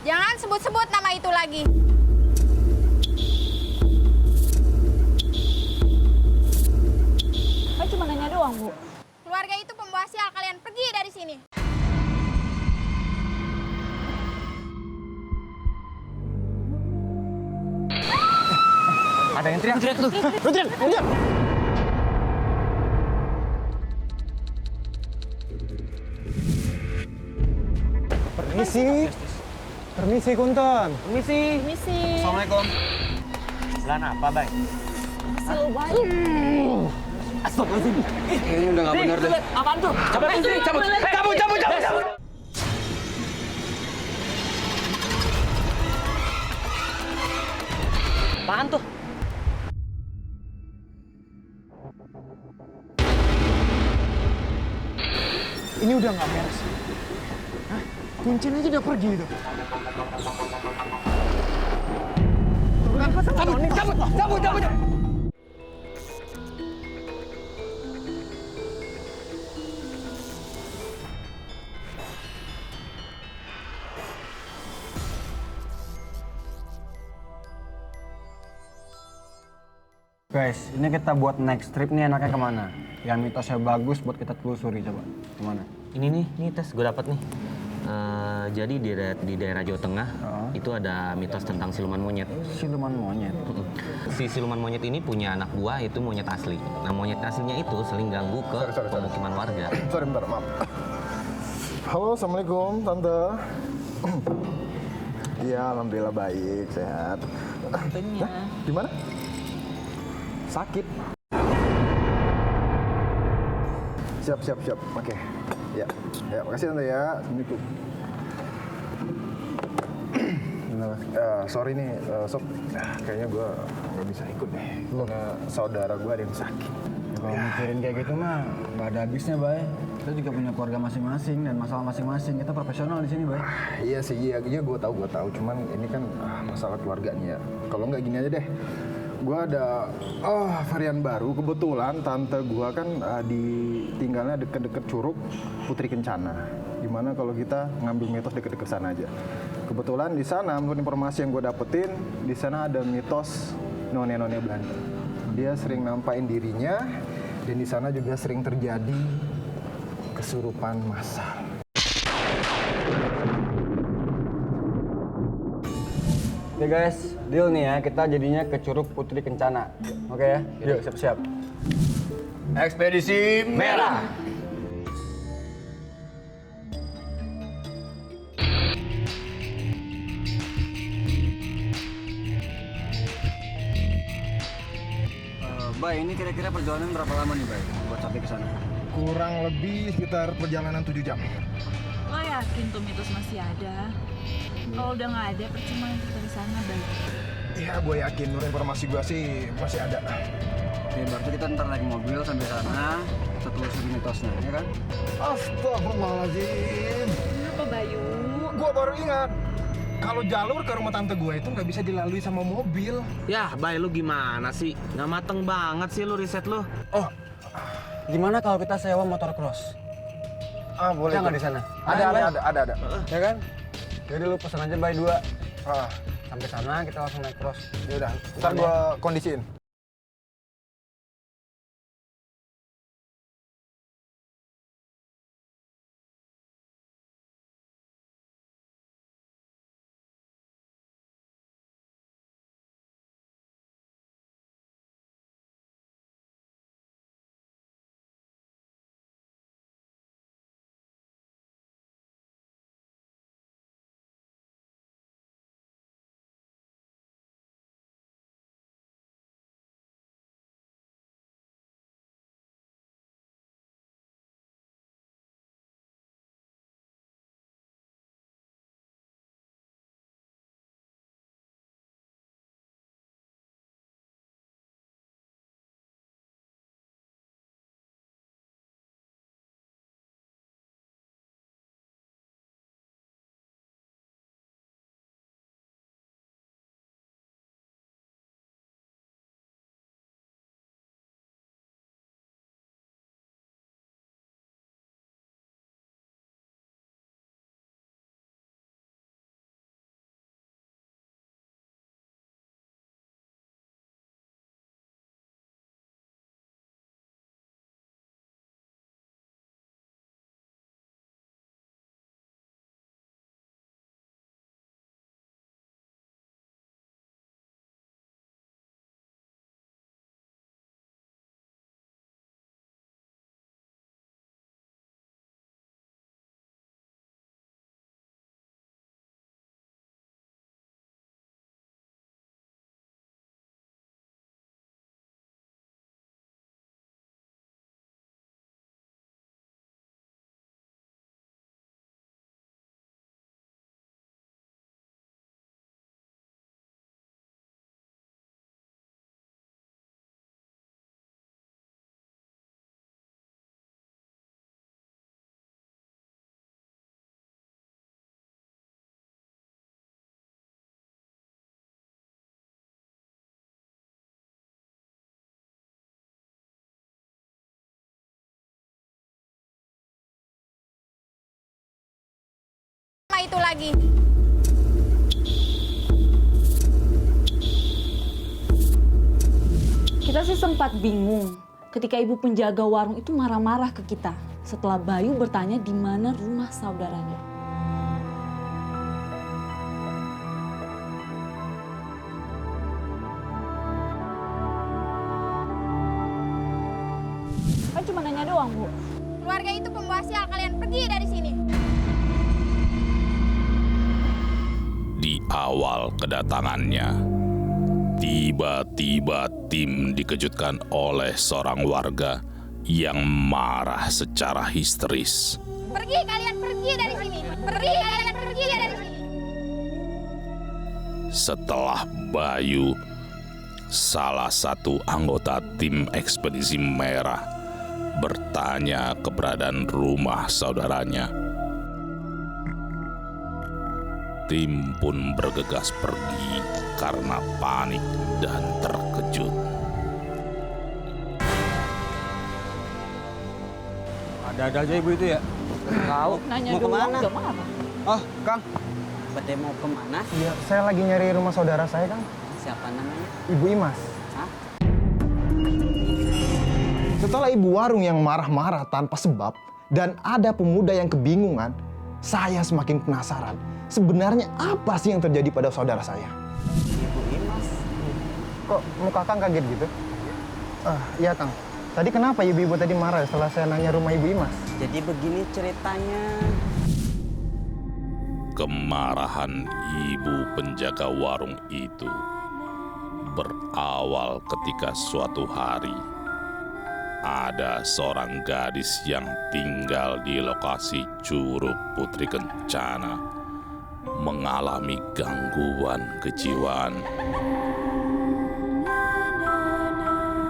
Jangan sebut-sebut nama itu lagi. Saya cuma nanya doang, Bu. Keluarga itu pembawa sial, kalian pergi dari sini. Ada yang teriak tuh. Lu teriak. Permisi Kunton. Permisi. Misi. Assalamualaikum. Bulan apa, Bay? Hasil baik. Astagfirullahaladzim. Ini udah nggak benar deh. Apaan tuh? Cabut. Apaan tuh? Ini udah nggak beres. Hah? Kuncin aja udah pergi tuh. Cabut. Guys, ini kita buat next trip nih enaknya kemana? Yang mitosnya bagus buat kita telusuri coba. Kemana? Ini nih tes gue dapat nih. Jadi di daerah Jawa Tengah itu ada mitos tentang siluman monyet. Siluman monyet. Si siluman monyet ini punya anak buah itu monyet asli. Nah monyet aslinya itu sering ganggu ke pemukiman warga. Sorry, bentar, maaf. Halo, Assalamualaikum, Tante. Iya, alhamdulillah baik, sehat. Tanya. Gimana? Sakit. Siap. Oke. Ya, makasih Tante ya. Assalamualaikum. Sorry nih, Sob. Kayaknya gue nggak bisa ikut deh. Karena saudara gue ada yang sakit. Kalau mikirin kayak gitu mah nggak ada habisnya, Bay. Kita juga punya keluarga masing-masing dan masalah masing-masing. Kita profesional di sini, Bay. Iya sih, iya gue tahu. Cuman ini kan masalah keluarganya. Kalau nggak gini aja deh. Gue ada varian baru. Kebetulan tante gue kan tinggalnya deket-deket Curug Putri Kencana. Gimana kalau kita ngambil mitos deket-deket sana aja? Kebetulan di sana, menurut informasi yang gue dapetin, di sana ada mitos none-none Belanda. Dia sering nampain dirinya, dan di sana juga sering terjadi kesurupan massal. Oke guys, deal nih ya, kita jadinya ke Curug Putri Kencana. Oke ya? Yuk, siap-siap. Ekspedisi merah. Bay, ini kira-kira perjalanan berapa lama nih, Bay, buat sampai ke sana? Kurang lebih sekitar perjalanan 7 jam. Lo yakin tuh mitos masih ada? Kalau udah nggak ada, percuma kita di sana, Bay. Iya, gue yakin. Menurut informasi gue sih masih ada. Oke, berarti kita ntar naik mobil sampai sana, kita telusuri mitosnya, ya kan? Astagfirullahaladzim. Kenapa, Bayu? Gue baru ingat. Kalau jalur ke rumah tante gue itu nggak bisa dilalui sama mobil. Yah, Bay lu gimana sih? Nggak mateng banget sih lu riset lu. Oh, Gimana kalau kita sewa motor cross? boleh. Ada nggak di sana? Ada. Ya kan? Jadi lu pesan aja Bay 2. Ah, Sampai sana kita langsung naik cross. yaudah. Ntar gue kondisiin. itu lagi. Kita sih sempat bingung ketika ibu penjaga warung itu marah-marah ke kita setelah Bayu bertanya di mana rumah saudaranya. Kan cuma nanya doang, Bu. Keluarga itu pembawa sial, kalian pergi dari sini. Di awal kedatangannya, tiba-tiba tim dikejutkan oleh seorang warga yang marah secara histeris. Pergi kalian, pergi dari sini. Pergi kalian, pergi dari sini. Setelah Bayu, salah satu anggota tim ekspedisi merah, bertanya keberadaan rumah saudaranya, tim pun bergegas pergi karena panik dan terkejut. Ada-ada aja ibu itu ya. Tahu, Nanya mau doang kemana? udah marah. Oh, Kang. Bade mau kemana? Iya, saya lagi nyari rumah saudara saya, Kang. Siapa namanya? Ibu Imas. Hah? Setelah ibu warung yang marah-marah tanpa sebab dan ada pemuda yang kebingungan, saya semakin penasaran. Sebenarnya apa sih yang terjadi pada saudara saya? Ibu Imas. Kok muka Kang kaget gitu? Iya, Kang. Tadi kenapa ibu-ibu tadi marah setelah saya nanya rumah Ibu Imas? Jadi begini ceritanya. Kemarahan ibu penjaga warung itu berawal ketika suatu hari ada seorang gadis yang tinggal di lokasi Curug Putri Kencana mengalami gangguan kejiwaan.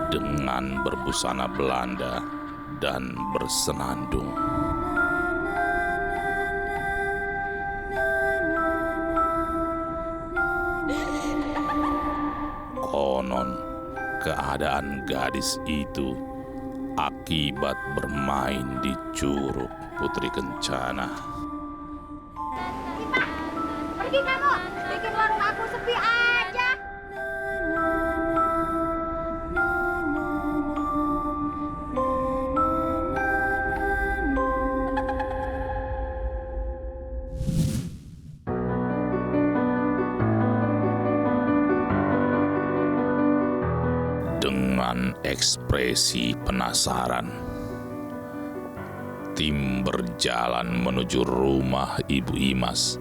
Dengan berbusana Belanda dan bersenandung. Konon, keadaan gadis itu akibat bermain di Curug Putri Kencana. Pergi kamu, bikin warung aku sepi aja. Dengan ekspresi penasaran, tim berjalan menuju rumah Ibu Imas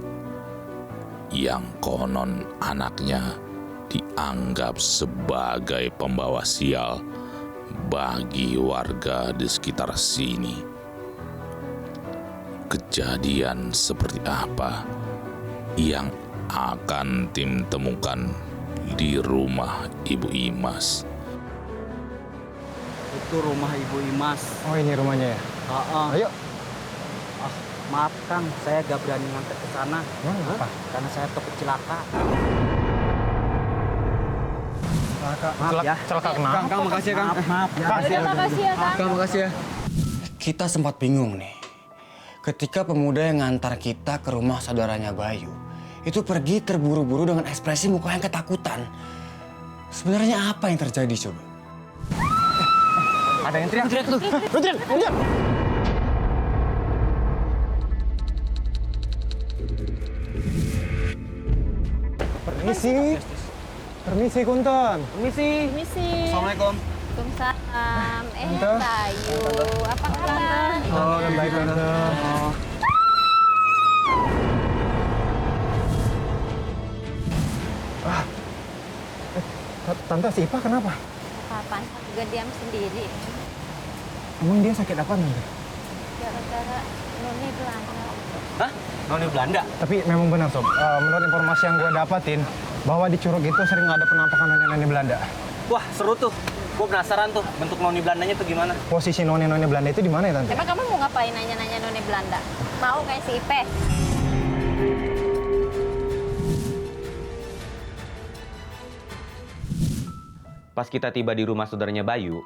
yang konon anaknya dianggap sebagai pembawa sial bagi warga di sekitar sini. Kejadian seperti apa yang akan tim temukan di rumah Ibu Imas? Itu rumah Ibu Imas. Oh, ini rumahnya ya? Ayo. Maaf Kang, saya gak berani nganter ke sana. Kenapa? Karena saya takut celaka. Maaf ya. Celaka kenapa? Kang, makasih ya, Kang. Maaf. Makasih ya, Kang. Kang, makasih ya. Kita sempat bingung nih. Ketika pemuda yang ngantar kita ke rumah saudaranya Bayu, itu pergi terburu-buru dengan ekspresi muka yang ketakutan. Sebenarnya apa yang terjadi coba? Ada yang teriak tuh. Teriak. Permisi, Kunton. Misi. Assalamualaikum. Waalaikumsalam. Tante. Bayu, apa kabar? Oh, kan baik, Tante. Tante, si Ipa kenapa? Kapan juga diam sendiri? Emang dia sakit apa, Tante? Gara-gara Noni Belanda. Hah? Noni Belanda? Tapi memang benar, Sob. Menurut informasi yang gue dapatin, bahwa di Curug itu sering ada penampakan nenek-nenek Belanda. Wah, seru tuh. Gue penasaran tuh bentuk Noni Belandanya tuh gimana. Posisi noni-noni Belanda itu di mana ya, Tante? Emang kamu mau ngapain nanya-nanya Noni Belanda? Mau kayak si Ipe? Pas kita tiba di rumah saudaranya Bayu,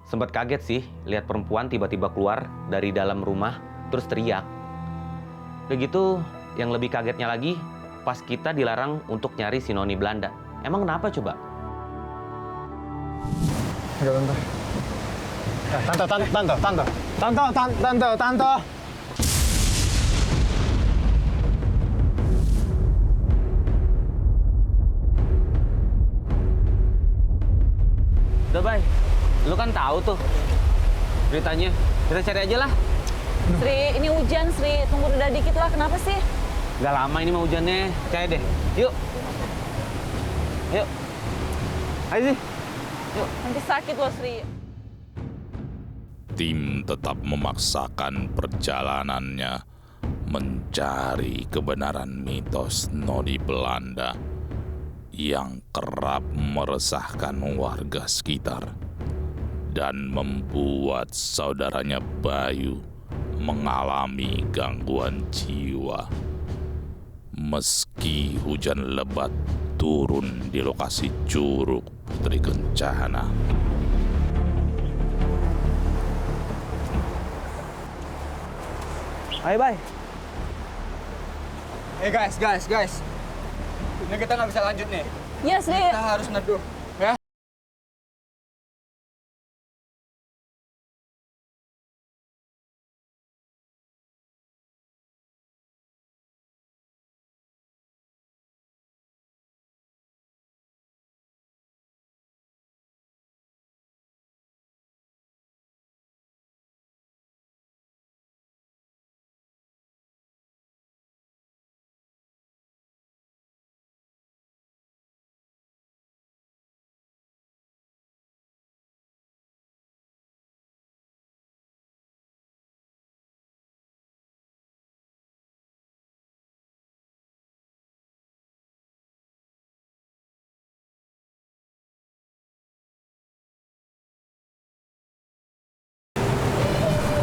sempat kaget sih lihat perempuan tiba-tiba keluar dari dalam rumah terus teriak. Begitu yang lebih kagetnya lagi, pas kita dilarang untuk nyari si Noni Belanda. Emang kenapa coba? Enggak, tante. Udah, Bay. Lu kan tahu tuh beritanya. Kita cari aja lah. Sri, ini hujan, Sri. Tunggu udah dikit lah. Kenapa sih? Gak lama ini mah hujannya. Percaya deh. Yuk. Yuk. Ayo sih. Yuk. Nanti sakit loh, Sri. Tim tetap memaksakan perjalanannya mencari kebenaran mitos Noni Belanda yang kerap meresahkan warga sekitar dan membuat saudaranya Bayu mengalami gangguan jiwa. Meski hujan lebat turun di lokasi Curug Putri Kencana. Ayo, Bay. Guys. Ini kita nggak bisa lanjut nih. Iya, Sri. Kita harus neduh. Ya?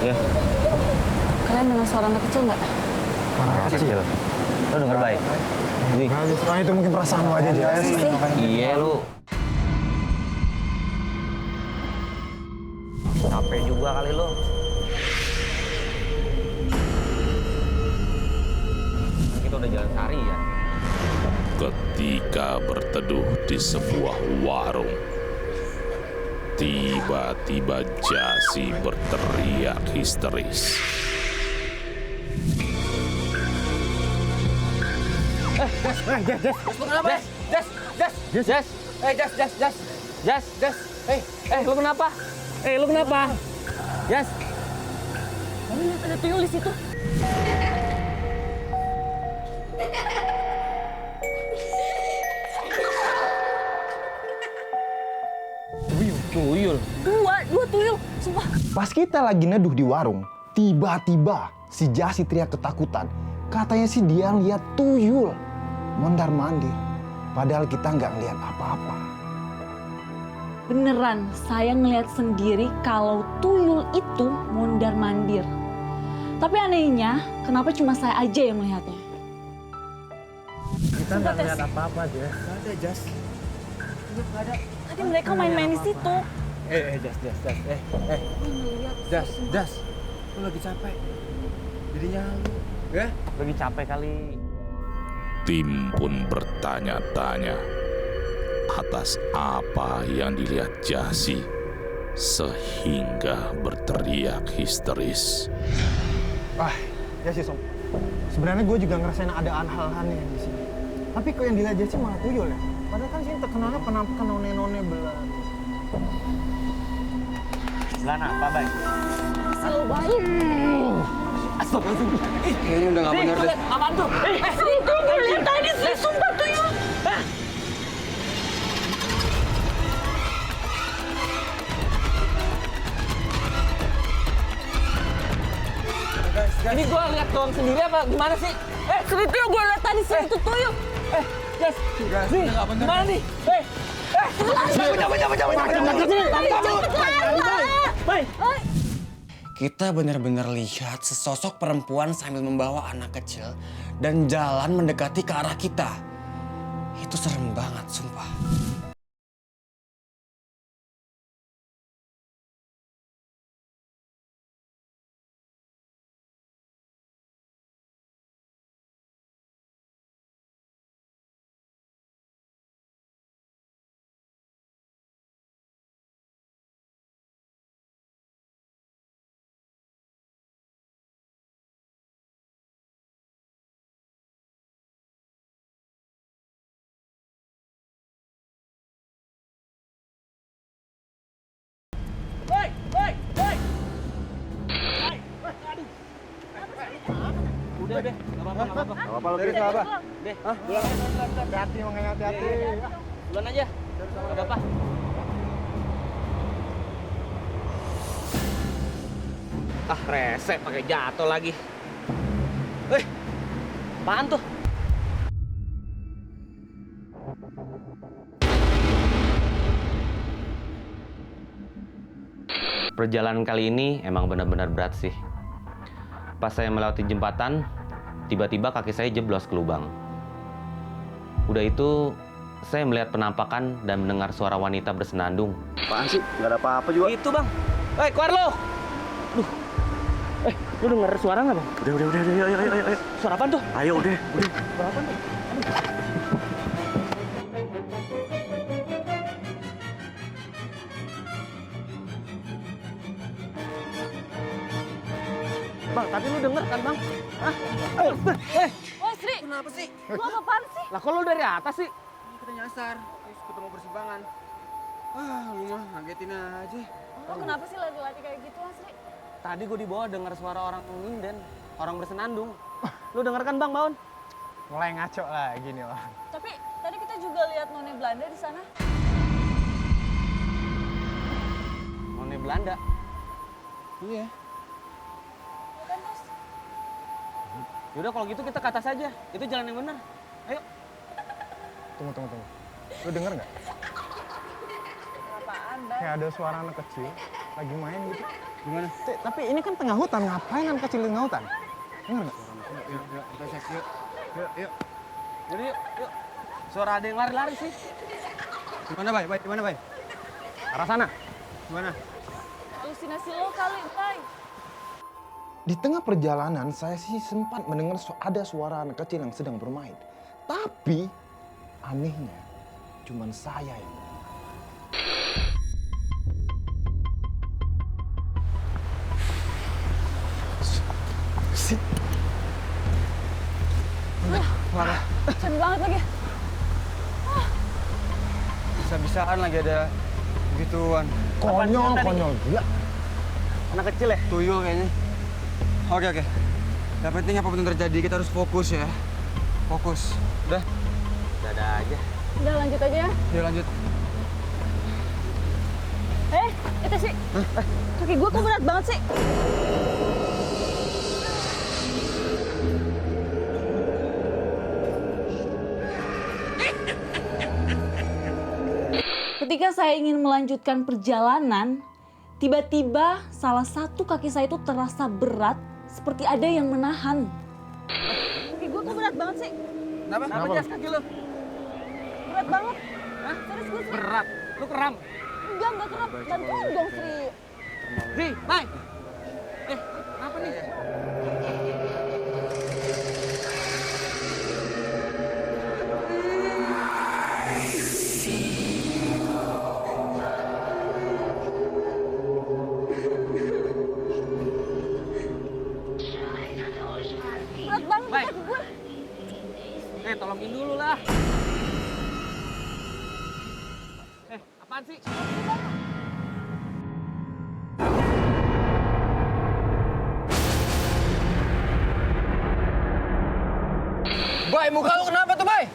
Ya. Kalian dengar suara anak kecil nggak? Kecil. Lu denger, Bay? Nih. Nah, itu mungkin perasaan lo aja, Jess. Iya, lu. Capek juga kali lu. Kita udah jalan sehari ya. Ketika berteduh di sebuah warung, tiba-tiba Jasi berteriak histeris. Lu kenapa? Lu kenapa? Jas. Kamu lihat ada tuyul di situ? Tuyul. Dua tuyul. Sumpah. Pas kita lagi neduh di warung, tiba-tiba si Jasi teriak ketakutan. Katanya sih dia lihat tuyul mondar-mandir. Padahal kita nggak ngeliat apa-apa. Beneran, saya ngelihat sendiri kalau tuyul itu mondar-mandir. Tapi anehnya, kenapa cuma saya aja yang melihatnya? Kita nggak lihat apa-apa, Jess. Nggak ada, Jess. Tadi mereka main-main di situ. Jas. Lu lagi capek. Jadinya lu. Ya? Lagi capek kali. Tim pun bertanya-tanya atas apa yang dilihat Jasi sehingga berteriak histeris. Ya sih, Som. Sebenarnya gue juga ngerasain ada hal aneh di sini. Tapi kok yang dilihat Jasi malah tuyul ya? Padahal kan sini terkenalnya penampakan none-none Belanda. Belanda apa, Bay? Hasil baik. Kayaknya udah nggak bener deh. Apaan tuh? Sri, tuyul lihat tadi, Sri, sumpah tuyul. Ini gua lihat doang sendiri apa gimana sih? Sri, tuyul gue lihat tadi, Sri, itu tuyul. Jas. Nih, gimana nih? Kita benar-benar lihat sesosok perempuan sambil membawa anak kecil dan jalan mendekati ke arah kita. Itu serem banget, sumpah. Udah deh, nggak apa-apa. Gak apa-apa lu bisa apa? Deh, Hati-hati makanya hati-hati. duluan aja. Nggak apa-apa. Ah, rese pakai jatuh lagi. Apaan tuh? Perjalanan kali ini emang benar-benar berat sih. Pas saya melewati jembatan, tiba-tiba kaki saya jeblos ke lubang. Udah itu, saya melihat penampakan dan mendengar suara wanita bersenandung. Apaan sih? Gak ada apa-apa juga. Itu bang. Keluar lo! Duh. Lu denger suara nggak bang? Udah, ayo. Suara apaan tuh? Ayo, udah. Suara apaan tuh? Bang, tapi lu denger kan bang? Hah? Woi Sri, Kenapa sih? lu apaan sih? Lah kok lu dari atas sih? Kita nyasar, terus ketemu persimpangan. Lu mah ngagetin aja. Lu kenapa sih lagi-lagi kayak gitu, Sri? Tadi gue di bawah dengar suara orang nginden, orang bersenandung. Lu denger kan bang, Baun? Mulai ngaco lah gini lah. Tapi tadi kita juga lihat none Belanda di sana. None Belanda? Iya. Ya kan, Bos? Yaudah kalau gitu kita ke atas aja. Itu jalan yang benar. Ayo. Tunggu. Lu denger nggak? Apaan, Bang? Kayak ada suara anak kecil lagi main gitu. Gimana? Tapi ini kan tengah hutan, ngapain anak kecil di tengah hutan? Denger nggak? Yuk, kita cek yuk. Yuk. Jadi yuk. Suara ada yang lari-lari sih. Gimana, Bay? Gimana, Bay? Arah sana. Gimana? Halusinasi lo kali, Bay. Di tengah perjalanan saya sih sempat mendengar ada suara anak kecil yang sedang bermain. Tapi anehnya cuman saya yang Keren banget lagi. Bisa-bisaan lagi ada gituan. konyol gila. Anak kecil ya? Tuyul kayaknya. Oke. Yang penting apapun yang terjadi, kita harus fokus ya. Fokus. Udah? Udah aja. Udah lanjut aja ya. Yuk lanjut. Itu sih. Kaki gue kok berat banget sih. Ketika saya ingin melanjutkan perjalanan, tiba-tiba salah satu kaki saya itu terasa berat, seperti ada yang menahan. Kaki gue kok berat banget sih? Kenapa jas kaki lu? Berat banget. Hah? Serius gue sih? Berat. Lu kram. Enggak kram. Bantuin dong, Sri. Ri, Bay. Apa nih? Berat banget Bay. kaki gue. Tolongin dulu lah. Apaan sih? Bay, muka lu kenapa tuh, Bay?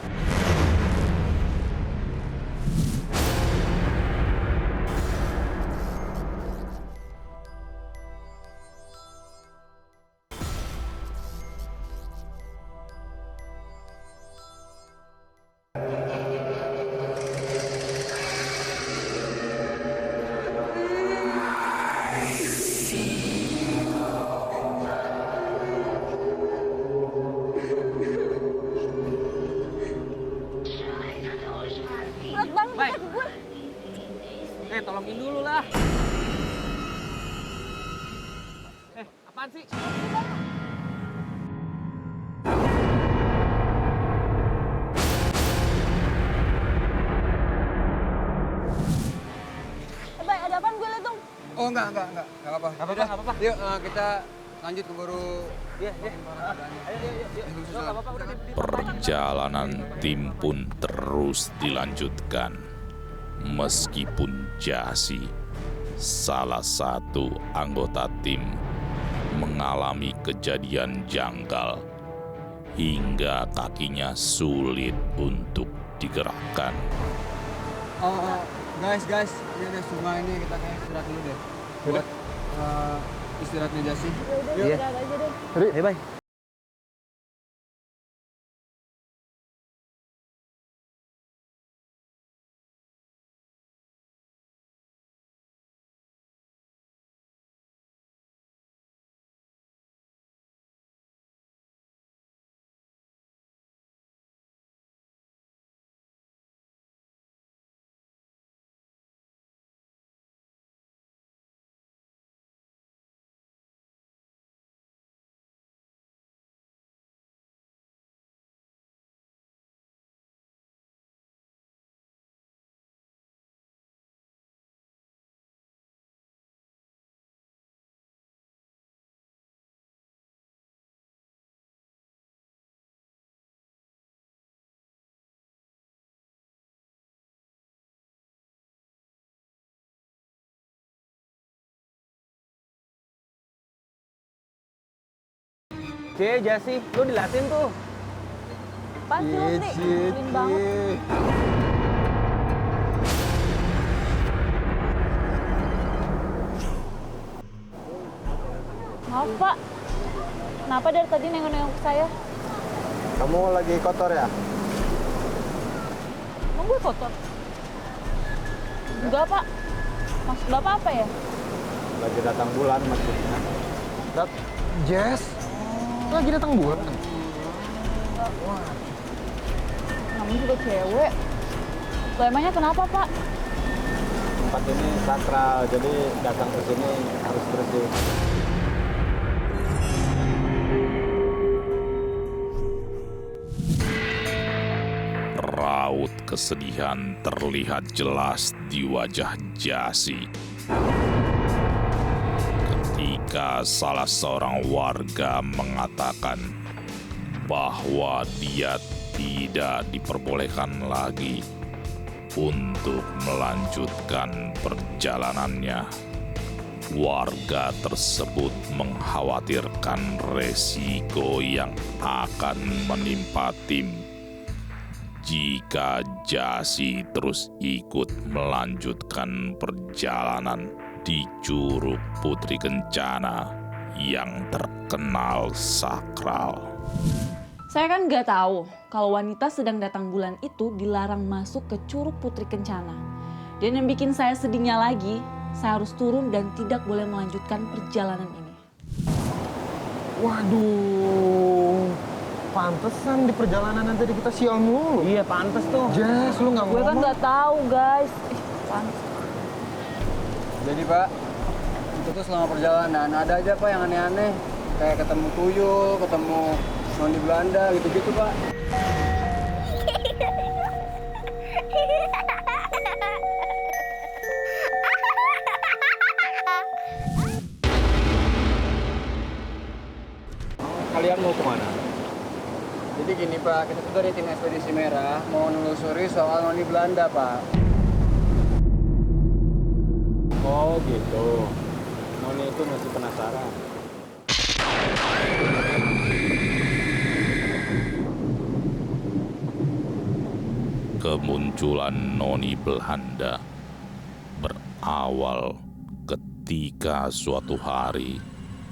Berat banget Bay. kaki gue. Tolongin dulu lah. Apaan sih? Bay, ada apaan gue liat dong? Oh, enggak apa-apa. Nggak apa-apa. Yuk, kita lanjut keburu. Iya. Ayo. Nggak apa-apa, udah di Perjalanan tim pun terus dilanjutkan. Meskipun Jasi, salah satu anggota tim, mengalami kejadian janggal hingga kakinya sulit untuk digerakkan. Guys, ini ada sungai ini, kita kayak istirahat dulu deh. Buat istirahatnya Jasi. Yaudah, istirahat aja deh. Ayo, bye. Jasi, lu dilatin tuh. Apaan sih lu, Tri? Nyebelin banget. Maaf, Pak. Kenapa dari tadi nengok-nengok ke saya? Kamu lagi kotor ya? Emang gue kotor? Enggak, Pak. Maksud Bapak apa ya? Lagi datang bulan maksudnya. Jess, lagi datang bulan. Namanya juga cewek. Loh, emangnya kenapa, Pak? Tempat ini sakral, jadi datang ke sini harus bersih. Raut kesedihan terlihat jelas di wajah Jasi ketika salah seorang warga mengatakan bahwa dia tidak diperbolehkan lagi untuk melanjutkan perjalanannya. Warga tersebut mengkhawatirkan resiko yang akan menimpa tim jika Jasi terus ikut melanjutkan perjalanan di Curug Putri Kencana yang terkenal sakral. Saya kan nggak tahu kalau wanita sedang datang bulan itu dilarang masuk ke Curug Putri Kencana. Dan yang bikin saya sedihnya lagi, saya harus turun dan tidak boleh melanjutkan perjalanan ini. Waduh, pantesan di perjalanan nanti kita sial mulu. Iya, pantes tuh. Jess, lu nggak Gue kan ngomong. nggak tahu, guys. Pantes. Jadi Pak, itu tuh selama perjalanan ada aja Pak yang aneh-aneh. Kayak ketemu tuyul, ketemu noni Belanda, gitu-gitu Pak. Kalian mau kemana? Jadi gini Pak, kita tuh dari tim Ekspedisi Merah mau nelusuri soal noni Belanda Pak. Oh gitu. Noni itu masih penasaran. Kemunculan noni Belanda berawal ketika suatu hari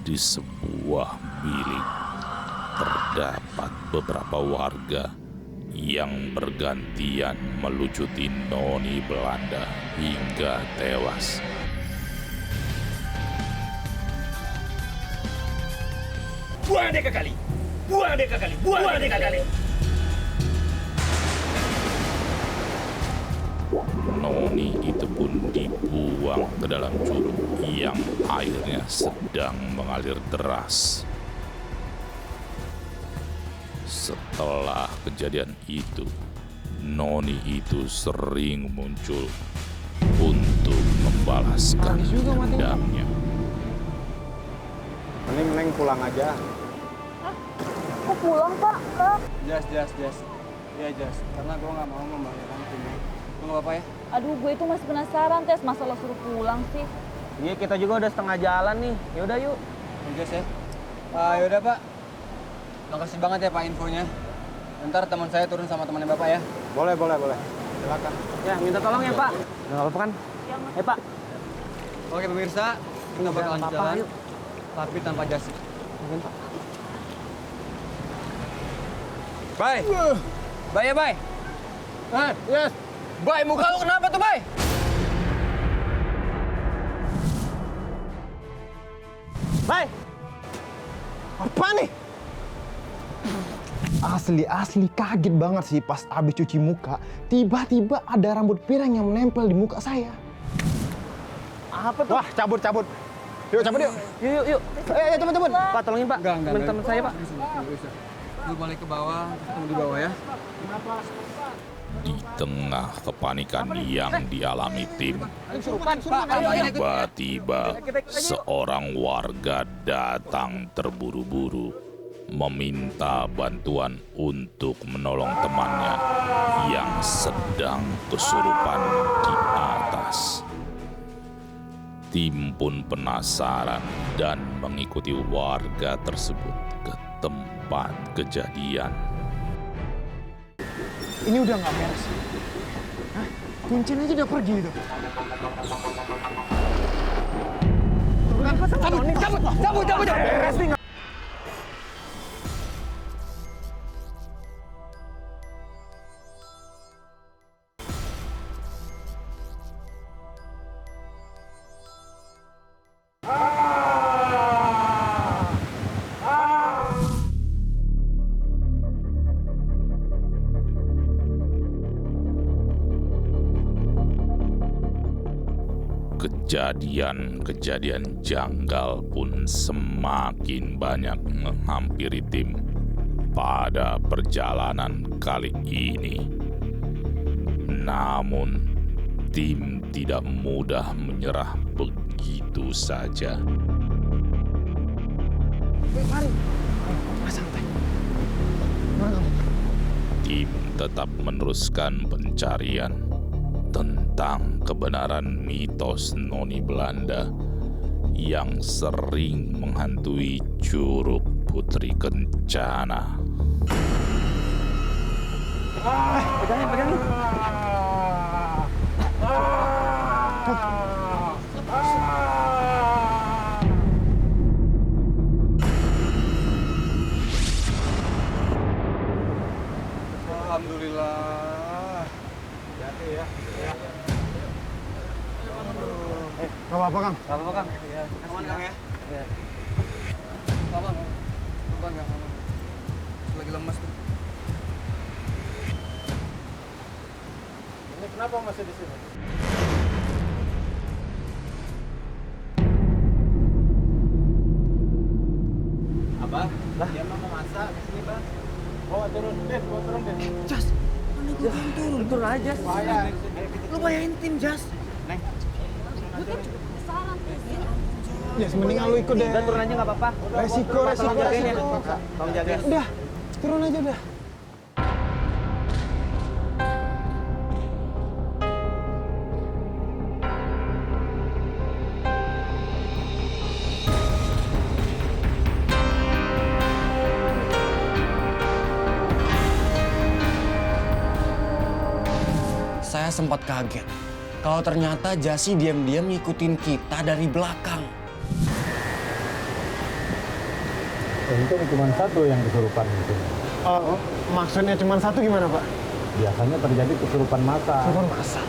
di sebuah bilik terdapat beberapa warga yang bergantian melucuti noni Belanda hingga tewas. Buang dia ke kali. Buang dia ke kali. Buang dia ke kali. Noni itu pun dibuang ke dalam curug yang airnya sedang mengalir deras. Setelah kejadian itu, Noni itu sering muncul untuk membalaskan dendamnya. Mending pulang aja. Kok pulang, Pak? Jas. Iya Jas, karena gue nggak mau membahayakan tim. Lu nggak apa-apa ya? Aduh, gue itu masih penasaran, Tes. Masa lo suruh pulang sih? Iya, kita juga udah setengah jalan nih. Yaudah yuk. Jas ya. Yaudah Pak. Makasih banget ya Pak infonya. Ntar teman saya turun sama temannya Bapak ya. Boleh. Silakan. Ya, minta tolong ya, Pak. Nggak apa-apa kan? Pak. Oke pemirsa, kita bakalan apa-apa, jalan. yuk. Tapi tanpa Jasi. Mungkin, Pak. Bay! Bay ya, Bay? Yes. Bay, muka lu kenapa tuh, Bay? Bay! Apa nih? Asli kaget banget sih pas abis cuci muka, tiba-tiba ada rambut pirang yang menempel di muka saya. Apa tuh? Wah, cabut. Yuk, cabut yuk. Yuk. Cabut. Pak, tolongin, Pak. Enggak. Teman saya, Pak. Lu balik ke bawah, ketemu di bawah ya. Di tengah kepanikan yang dialami tim, tiba-tiba seorang warga datang terburu-buru meminta bantuan untuk menolong temannya yang sedang kesurupan di atas. Tim pun penasaran dan mengikuti warga tersebut ke tempat kejadian. Ini udah nggak beres. Hah? Kuncinya aja udah pergi itu. Cabut. Beres nih. Kejadian-kejadian janggal pun semakin banyak menghampiri tim pada perjalanan kali ini. Namun, tim tidak mudah menyerah begitu saja. Mari. Santai. Tim tetap meneruskan pencarian tentang kebenaran mitos Noni Belanda yang sering menghantui Curug Putri Kencana. Pegangin. Alhamdulillah. Hati ya. Gak apa-apa, Kang. Gak apa-apa, Kang. Aman, Kang ya? Iya. Aman. Aman, Kang. Lagi lemas tuh. Ini kenapa masih di sini? Abah? Lah? Dia mau masak di sini, Bang. Oh, turun deh. Jas. Turun aja. Lu bayangin tim, Jas. Neng. Ya, mendingan lu ikut deh. Udah turun aja nggak apa-apa. Resiko. Tolong jaga. Udah, turun aja udah. Saya sempat kaget kalau ternyata Jasi diam-diam ngikutin kita dari belakang. Untung cuma satu yang kesurupan gitu. Oh, maksudnya cuma satu gimana, Pak? Biasanya terjadi kesurupan massal. Kesurupan massal.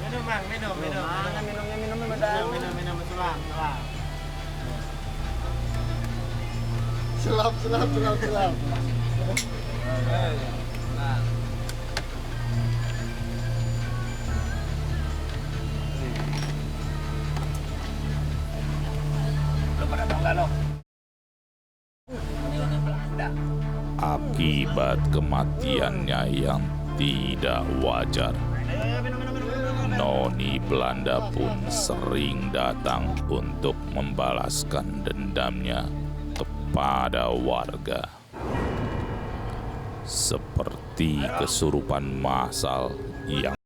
Minum, Bang. Minum. Minum. Selap. Akibat kematiannya yang tidak wajar, Noni Belanda pun sering datang untuk membalaskan dendamnya pada warga. Seperti kesurupan massal yang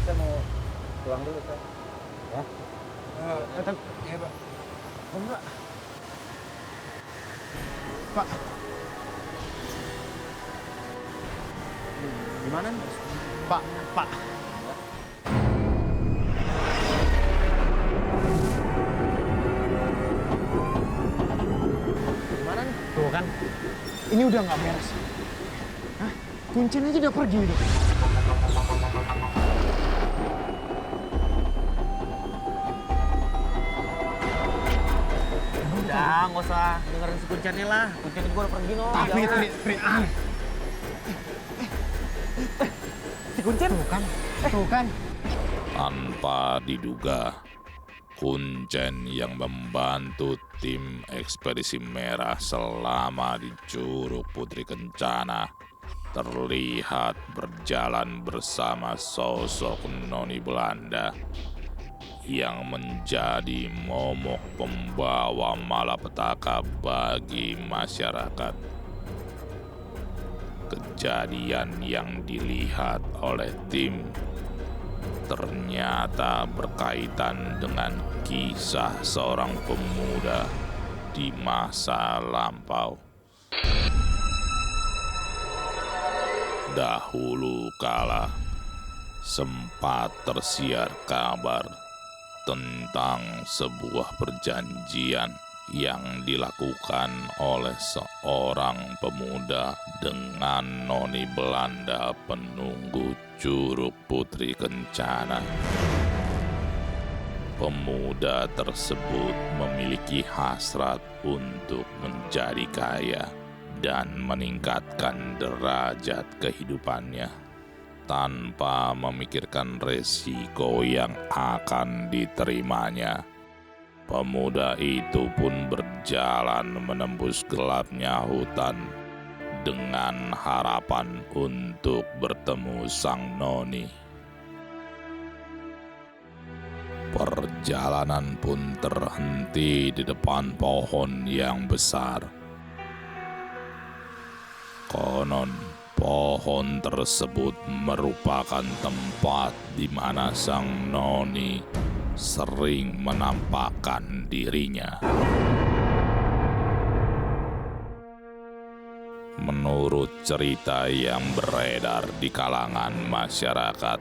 Saya mau pulang dulu, Pak. Ya? Ya, Pak. Oh, enggak. Pak. Gimana nih? Pak. Gimana nih? Tuh kan, ini udah nggak beres. Hah? Kuncinya aja udah pergi gitu. Udah, nggak usah dengerin si Kuncennya lah. Kuncennya gue udah pergi no. Tapi Tri aneh. Si Kuncen? Tuh kan. tanpa diduga, Kuncen yang membantu tim ekspedisi merah selama di Curug Putri Kencana terlihat berjalan bersama sosok Noni Belanda yang menjadi momok pembawa malapetaka bagi masyarakat. Kejadian yang dilihat oleh tim ternyata berkaitan dengan kisah seorang pemuda di masa lampau. Dahulu kala sempat tersiar kabar tentang sebuah perjanjian yang dilakukan oleh seorang pemuda dengan Noni Belanda penunggu Curug Putri Kencana. Pemuda tersebut memiliki hasrat untuk menjadi kaya dan meningkatkan derajat kehidupannya tanpa memikirkan resiko yang akan diterimanya. Pemuda itu pun berjalan menembus gelapnya hutan dengan harapan untuk bertemu sang Noni. Perjalanan pun terhenti di depan pohon yang besar. Konon, pohon tersebut merupakan tempat di mana sang Noni sering menampakkan dirinya. Menurut cerita yang beredar di kalangan masyarakat,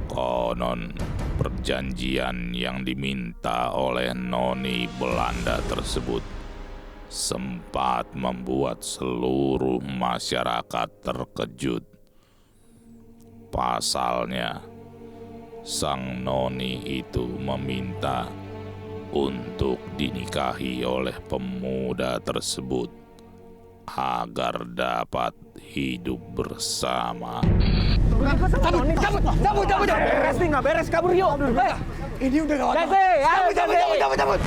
konon perjanjian yang diminta oleh Noni Belanda tersebut sempat membuat seluruh masyarakat terkejut. Pasalnya, sang Noni itu meminta untuk dinikahi oleh pemuda tersebut agar dapat hidup bersama. Cabut. Beres nih, nggak beres, kabur yuk. Ini udah gawat. Cabut.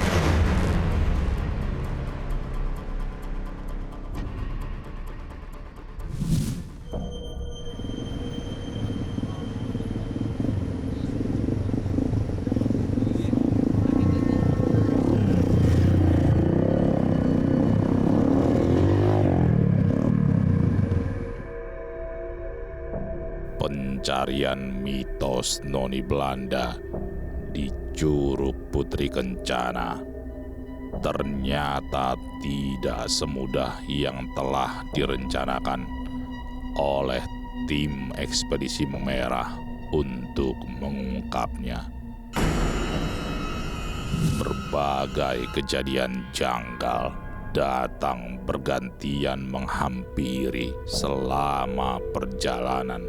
Pencarian mitos Noni Belanda di Curug Putri Kencana ternyata tidak semudah yang telah direncanakan oleh tim ekspedisi merah untuk mengungkapnya. Berbagai kejadian janggal datang bergantian menghampiri selama perjalanan.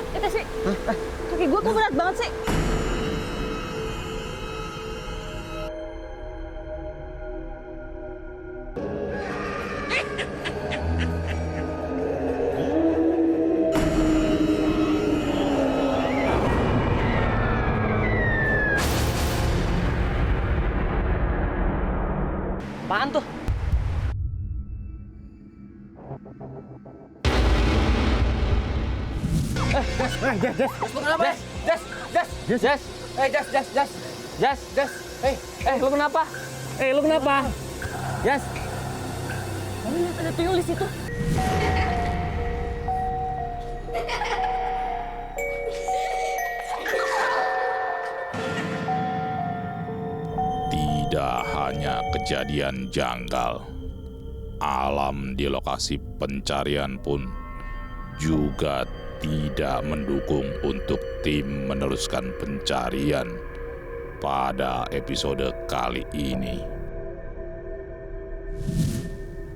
Itu sih. Kaki gue kok berat banget sih. Apaan tuh? Lu kenapa? Jas. Kamu lihat ada tuyul di situ. Tidak hanya kejadian janggal, alam di lokasi pencarian pun juga tidak mendukung untuk tim meneruskan pencarian pada episode kali ini.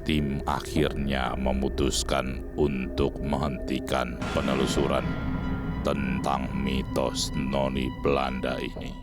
Tim akhirnya memutuskan untuk menghentikan penelusuran tentang mitos noni Belanda ini.